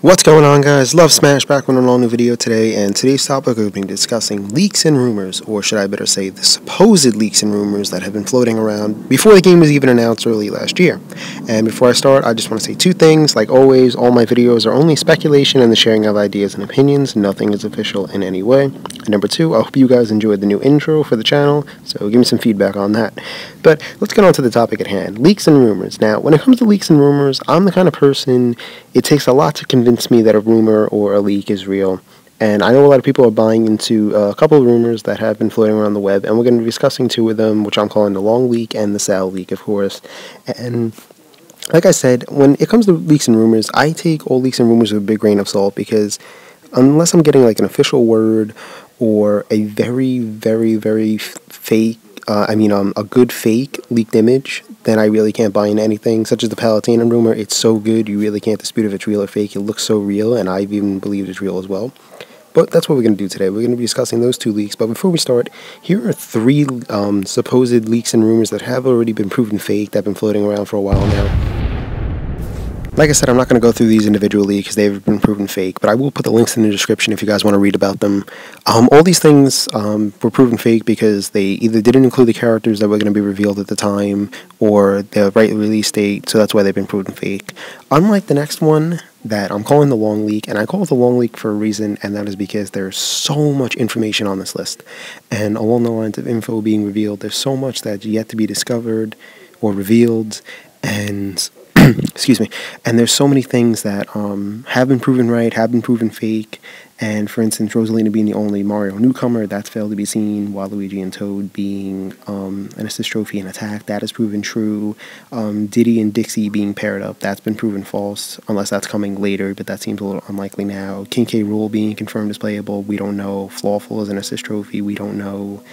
What's going on, guys? Love Smash back with an all new video today, and today's topic we'll be discussing leaks and rumors, or should I better say the supposed leaks and rumors that have been floating around before the game was even announced early last year. And before I start, I just want to say two things. Like always, all my videos are only speculation and the sharing of ideas and opinions. Nothing is official in any way. And number two, I hope you guys enjoyed the new intro for the channel, so give me some feedback on that. But let's get on to the topic at hand, leaks and rumors. Now, when it comes to leaks and rumors, I'm the kind of person, it takes a lot to convince me that a rumor or a leak is real. And I know a lot of people are buying into a couple of rumors that have been floating around the web, and we're going to be discussing two of them, which I'm calling the long leak and the Sal leak, of course. And like I said, when it comes to leaks and rumors, I take all leaks and rumors with a big grain of salt, because unless I'm getting like an official word or a very fake, a good fake leaked image, then I really can't buy into anything, such as the Palutena rumor. It's so good, you really can't dispute if it's real or fake. It looks so real, and I've even believed it's real as well. But that's what we're going to do today. We're going to be discussing those two leaks. But before we start, here are three supposed leaks and rumors that have already been proven fake, that have been floating around for a while now. Like I said, I'm not going to go through these individually because they've been proven fake, but I will put the links in the description if you guys want to read about them. All these things were proven fake because they either didn't include the characters that were going to be revealed at the time or the right release date, so that's why they've been proven fake. Unlike the next one that I'm calling the long leak, and I call it the long leak for a reason, and that is because there's so much information on this list. And along the lines of info being revealed, there's so much that's yet to be discovered or revealed, and excuse me, and there's so many things that have been proven right, have been proven fake. And for instance, Rosalina being the only Mario newcomer, that's failed to be seen. Waluigi and Toad being an assist trophy and attack, that is proven true. Diddy and Dixie being paired up, that's been proven false, unless that's coming later, but that seems a little unlikely now. King K. Rool being confirmed as playable, we don't know. Flawful as an assist trophy, we don't know.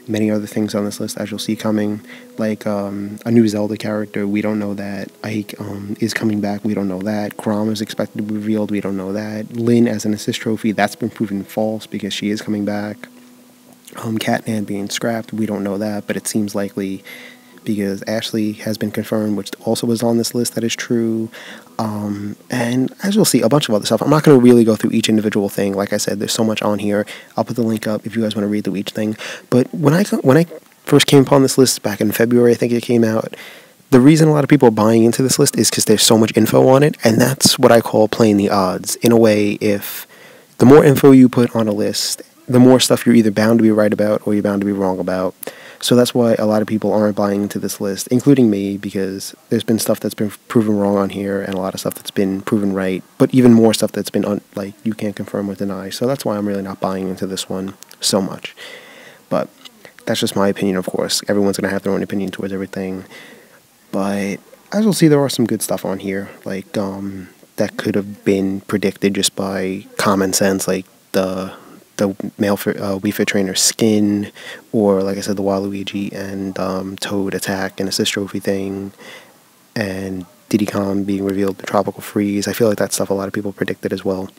Many other things on this list, as you'll see coming, like a new Zelda character, we don't know that. Ike is coming back, we don't know that. Chrom is expected to be revealed, we don't know that. Lynn as an assist trophy, that's been proven false because she is coming back. Catman being scrapped, we don't know that, but it seems likely because Ashley has been confirmed, which also is on this list, that is true. And as you'll see, a bunch of other stuff. I'm not going to really go through each individual thing. Like I said, there's so much on here. I'll put the link up if you guys want to read through each thing. But when I first came upon this list back in February, I think it came out, the reason a lot of people are buying into this list is because there's so much info on it, and that's what I call playing the odds. In a way, if the more info you put on a list, the more stuff you're either bound to be right about or you're bound to be wrong about. So that's why a lot of people aren't buying into this list, including me, because there's been stuff that's been proven wrong on here and a lot of stuff that's been proven right, but even more stuff that's been, you can't confirm or deny. So that's why I'm really not buying into this one so much. But that's just my opinion, of course. Everyone's going to have their own opinion towards everything. But as you'll see, there are some good stuff on here, like that could have been predicted just by common sense, like the male Wii Fit Trainer skin, or like I said, the Waluigi and Toad attack and assist trophy thing, and Diddy Kong being revealed, the Tropical Freeze. I feel like that stuff a lot of people predicted as well.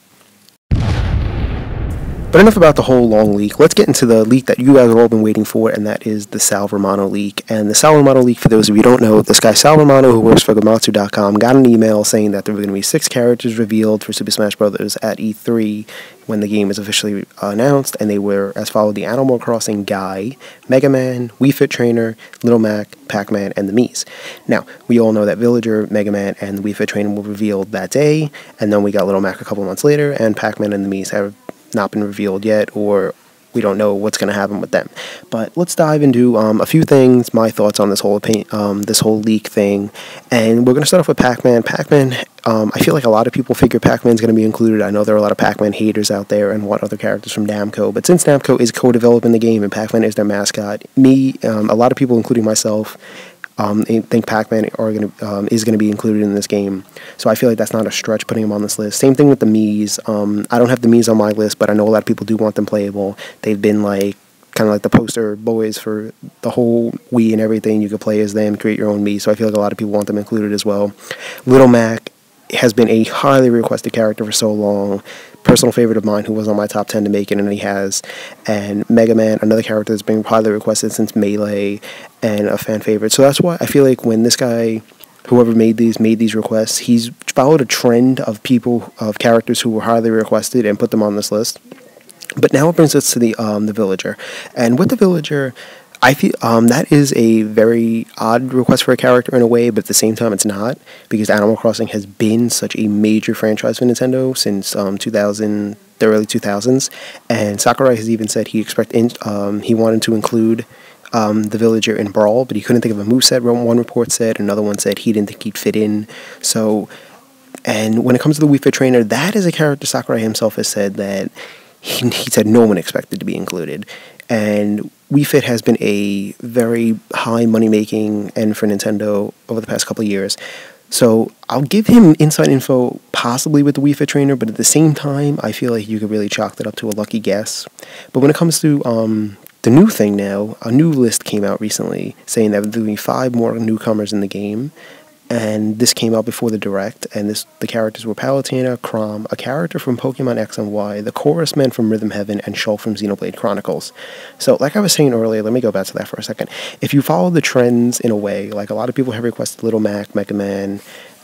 But enough about the whole long leak. Let's get into the leak that you guys have all been waiting for, and that is the Sal Romano leak. And the Sal Romano leak, for those of you who don't know, this guy Sal Romano, who works for Gamatsu.com, got an email saying that there were going to be 6 characters revealed for Super Smash Bros. At E3 when the game is officially announced, and they were as followed: the Animal Crossing guy, Mega Man, Wii Fit Trainer, Little Mac, Pac-Man, and the Miis. Now, we all know that Villager, Mega Man, and the Wii Fit Trainer were revealed that day, and then we got Little Mac a couple months later, and Pac-Man and the Miis have not been revealed yet, or we don't know what's going to happen with them. But let's dive into a few things, my thoughts on this whole leak thing. And we're going to start off with Pac-Man. Pac-Man, I feel like a lot of people figure Pac-Man's going to be included. I know there are a lot of Pac-Man haters out there and want other characters from Namco, but since Namco is co-developing the game and Pac-Man is their mascot, a lot of people, including myself, think Pac-Man is going to be included in this game. So I feel like that's not a stretch putting him on this list. Same thing with the Miis. I don't have the Miis on my list, but I know a lot of people do want them playable. They've been kind of like the poster boys for the whole Wii and everything. You could play as them, create your own Mii. So I feel like a lot of people want them included as well. Little Mac has been a highly requested character for so long. Personal favorite of mine who was on my top 10 to make it, and he has. And Mega Man, another character that's been highly requested since Melee, and a fan favorite. So that's why I feel like when this guy whoever made these requests, he's followed a trend of characters who were highly requested and put them on this list. But now it brings us to the villager, and with the villager, I feel that is a very odd request for a character in a way, but at the same time it's not, because Animal Crossing has been such a major franchise for Nintendo since the early 2000s, and Sakurai has even said he wanted to include the villager in Brawl, but he couldn't think of a moveset. One report said, another one said he didn't think he'd fit in. So, and when it comes to the Wii Fit Trainer, that is a character Sakurai himself has said that he said no one expected to be included. And Wii Fit has been a very high money-making end for Nintendo over the past couple of years. So I'll give him inside info possibly with the Wii Fit Trainer, but at the same time, I feel like you could really chalk that up to a lucky guess. But when it comes to the new thing now, a new list came out recently saying that there will be 5 more newcomers in the game. And this came out before the Direct, and the characters were Palutena, Chrom, a character from Pokemon X and Y, the Chorus Man from Rhythm Heaven, and Shulk from Xenoblade Chronicles. So, like I was saying earlier, let me go back to that for a second. If you follow the trends in a way, like a lot of people have requested Little Mac, Mega Man,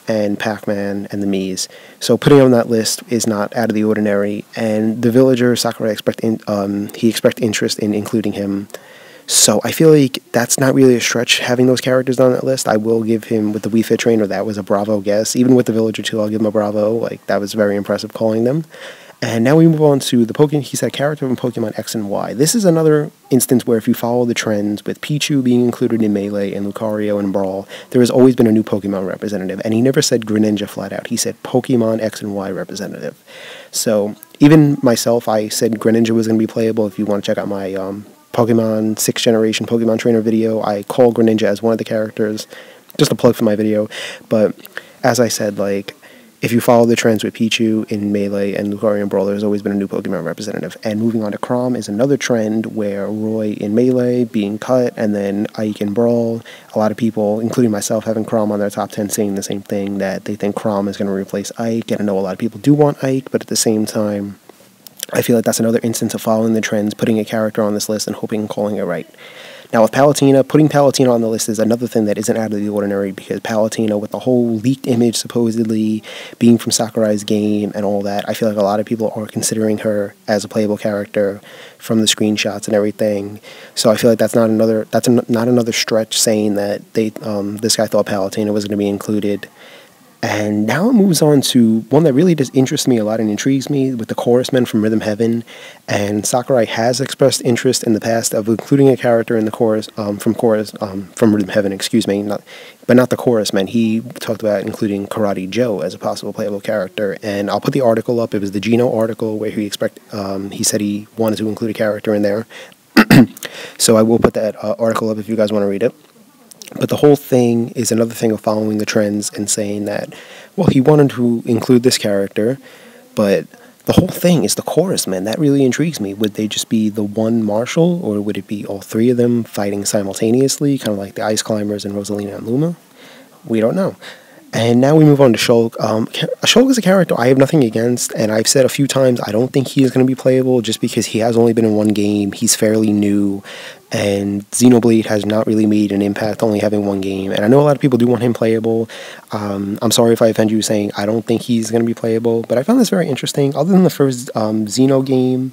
and Pac-Man, and the Mii's. So putting on that list is not out of the ordinary, and the villager, Sakurai expect interest in including him. So I feel like that's not really a stretch having those characters on that list. I will give him, with the Wii Fit Trainer, that was a bravo guess. Even with the Villager 2, I'll give him a bravo. Like, that was very impressive calling them. And now we move on to the Pokemon. He said character from Pokemon X and Y. This is another instance where if you follow the trends, with Pichu being included in Melee and Lucario in Brawl, there has always been a new Pokemon representative. And he never said Greninja flat out. He said Pokemon X and Y representative. So even myself, I said Greninja was going to be playable. If you want to check out my Pokemon 6th Generation Pokemon Trainer video, I call Greninja as one of the characters. Just a plug for my video. But as I said, like, if you follow the trends with Pichu in Melee and Lucario in Brawl, there's always been a new Pokemon representative. And moving on to Chrom is another trend where Roy in Melee being cut, and then Ike in Brawl. A lot of people, including myself, having Chrom on their top 10 saying the same thing, that they think Chrom is going to replace Ike. And I know a lot of people do want Ike, but at the same time, I feel like that's another instance of following the trends, putting a character on this list and hoping and calling it right. Now with Palutena, putting Palutena on the list is another thing that isn't out of the ordinary, because Palutena, with the whole leaked image supposedly being from Sakurai's game and all that, I feel like a lot of people are considering her as a playable character from the screenshots and everything. So I feel like that's not another stretch saying that this guy thought Palutena was going to be included. And now it moves on to one that really does interest me a lot and intrigues me, with the Chorus Men from Rhythm Heaven. And Sakurai has expressed interest in the past of including a character in the chorus from Rhythm Heaven, excuse me, but not the Chorus Men. He talked about including Karate Joe as a possible playable character. And I'll put the article up. It was the Geno article where he said he wanted to include a character in there. So I will put that article up if you guys want to read it. But the whole thing is another thing of following the trends and saying that, well, he wanted to include this character, but the whole thing is the Chorus Men. That really intrigues me. Would they just be the one marshal, or would it be all 3 of them fighting simultaneously, kind of like the Ice Climbers and Rosalina and Luma? We don't know. And now we move on to Shulk. Shulk is a character I have nothing against, and I've said a few times I don't think he is going to be playable just because he has only been in one game. He's fairly new, and Xenoblade has not really made an impact only having one game. And I know a lot of people do want him playable. I'm sorry if I offend you saying I don't think he's going to be playable, but I found this very interesting. Other than the first Xeno game,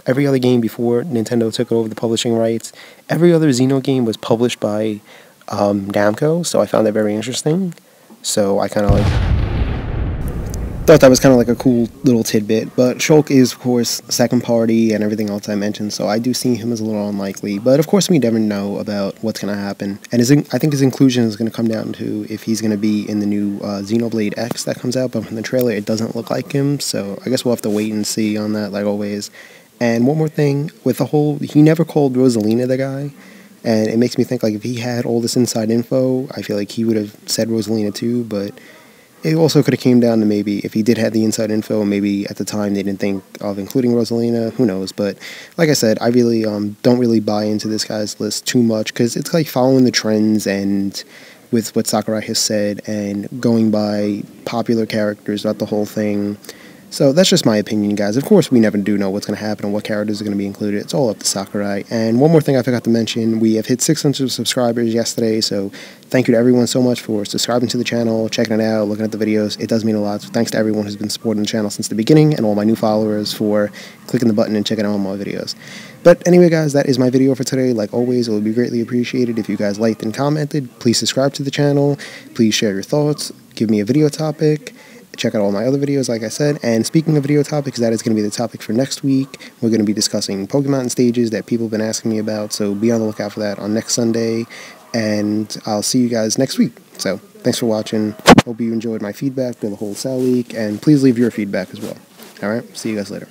every other game before Nintendo took over the publishing rights, every other Xeno game was published by Namco, so I found that very interesting. So I kind of thought that was kind of like a cool little tidbit. But Shulk is, of course, second party and everything else I mentioned, so I do see him as a little unlikely. But of course, we never know about what's going to happen. And I think his inclusion is going to come down to if he's going to be in the new Xenoblade X that comes out. But from the trailer, it doesn't look like him, so I guess we'll have to wait and see on that, like always. And one more thing, with the whole, he never called Rosalina the guy. And it makes me think, like, if he had all this inside info, I feel like he would have said Rosalina too, but it also could have came down to maybe if he did have the inside info, maybe at the time they didn't think of including Rosalina, who knows. But like I said, I really don't really buy into this guy's list too much, because it's like following the trends and with what Sakurai has said and going by popular characters, not the whole thing. So that's just my opinion, guys. Of course, we never do know what's going to happen and what characters are going to be included. It's all up to Sakurai. And one more thing I forgot to mention, we have hit 600 subscribers yesterday, so thank you to everyone so much for subscribing to the channel, checking it out, looking at the videos. It does mean a lot. So thanks to everyone who's been supporting the channel since the beginning, and all my new followers for clicking the button and checking out all my videos. But anyway, guys, that is my video for today. Like always, it would be greatly appreciated if you guys liked and commented. Please subscribe to the channel. Please share your thoughts. Give me a video topic. Check out all my other videos, like I said. And speaking of video topics, that is going to be the topic for next week. We're going to be discussing Pokemon stages that people have been asking me about. So be on the lookout for that on next Sunday. And I'll see you guys next week. So thanks for watching. Hope you enjoyed my feedback for the whole Sal week. And please leave your feedback as well. Alright, see you guys later.